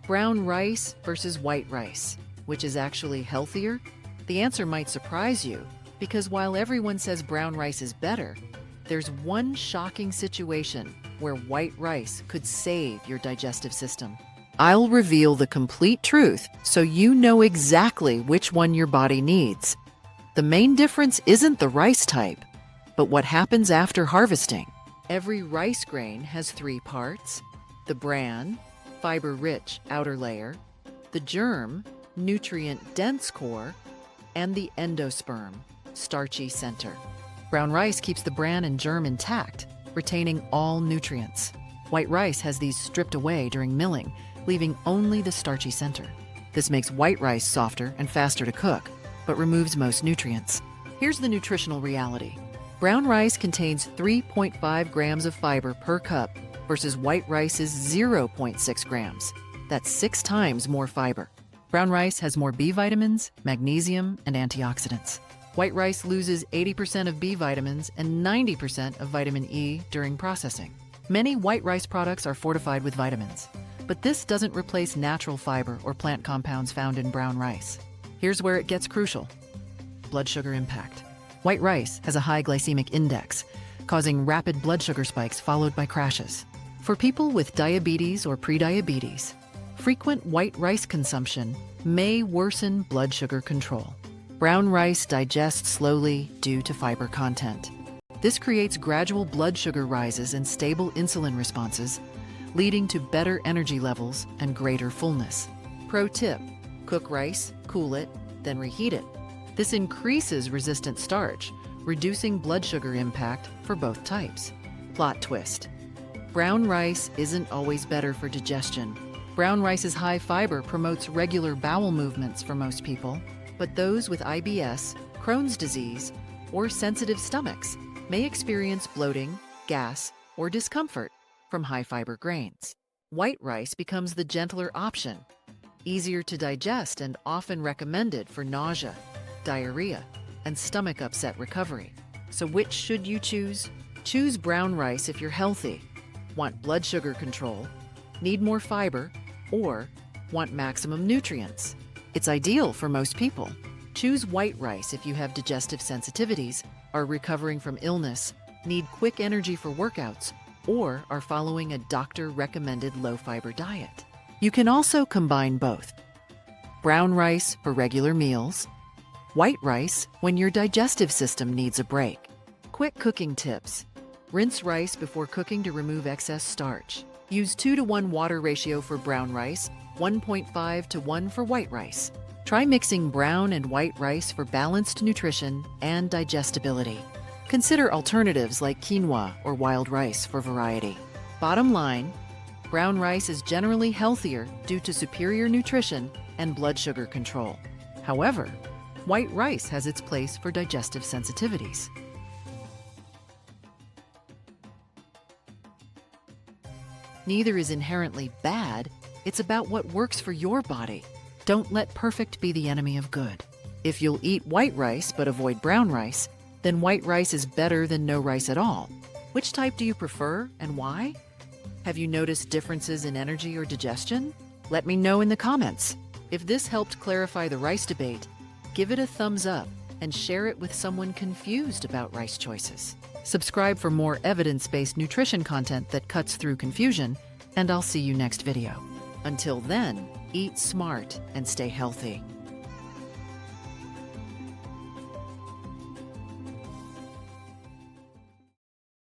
Brown rice versus white rice, which is actually healthier? The answer might surprise you, because while everyone says brown rice is better, there's one shocking situation where white rice could save your digestive system. I'll reveal the complete truth so you know exactly which one your body needs. The main difference isn't the rice type, but what happens after harvesting. Every rice grain has three parts: the bran, fiber-rich outer layer, the germ, nutrient-dense core, and the endosperm, starchy center. Brown rice keeps the bran and germ intact, retaining all nutrients. White rice has these stripped away during milling, leaving only the starchy center. This makes white rice softer and faster to cook, but removes most nutrients. Here's the nutritional reality. Brown rice contains 3.5 grams of fiber per cup versus white rice's 0.6 grams. That's 6 times more fiber. Brown rice has more B vitamins, magnesium, and antioxidants. White rice loses 80% of B vitamins and 90% of vitamin E during processing. Many white rice products are fortified with vitamins, but this doesn't replace natural fiber or plant compounds found in brown rice. Here's where it gets crucial: blood sugar impact. White rice has a high glycemic index, causing rapid blood sugar spikes followed by crashes. For people with diabetes or prediabetes, frequent white rice consumption may worsen blood sugar control. Brown rice digests slowly due to fiber content. This creates gradual blood sugar rises and stable insulin responses, leading to better energy levels and greater fullness. Pro tip: cook rice, cool it, then reheat it. This increases resistant starch, reducing blood sugar impact for both types. Plot twist: brown rice isn't always better for digestion. Brown rice's high fiber promotes regular bowel movements for most people, but those with IBS, Crohn's disease, or sensitive stomachs may experience bloating, gas, or discomfort from high-fiber grains. White rice becomes the gentler option, easier to digest and often recommended for nausea, diarrhea, and stomach upset recovery. So which should you choose? Choose brown rice if you're healthy, want blood sugar control, need more fiber, or want maximum nutrients. It's ideal for most people. Choose white rice if you have digestive sensitivities, are recovering from illness, need quick energy for workouts, or are following a doctor-recommended low-fiber diet. You can also combine both. Brown rice for regular meals, white rice when your digestive system needs a break. Quick cooking tips: rinse rice before cooking to remove excess starch. Use 2-to-1 water ratio for brown rice, 1.5 to 1 for white rice. Try mixing brown and white rice for balanced nutrition and digestibility. Consider alternatives like quinoa or wild rice for variety. Bottom line, brown rice is generally healthier due to superior nutrition and blood sugar control. However, white rice has its place for digestive sensitivities. Neither is inherently bad. It's about what works for your body. Don't let perfect be the enemy of good. If you'll eat white rice but avoid brown rice, then white rice is better than no rice at all. Which type do you prefer and why? Have you noticed differences in energy or digestion? Let me know in the comments. If this helped clarify the rice debate, give it a thumbs up and share it with someone confused about rice choices. Subscribe for more evidence-based nutrition content that cuts through confusion, and I'll see you next video. Until then, eat smart and stay healthy.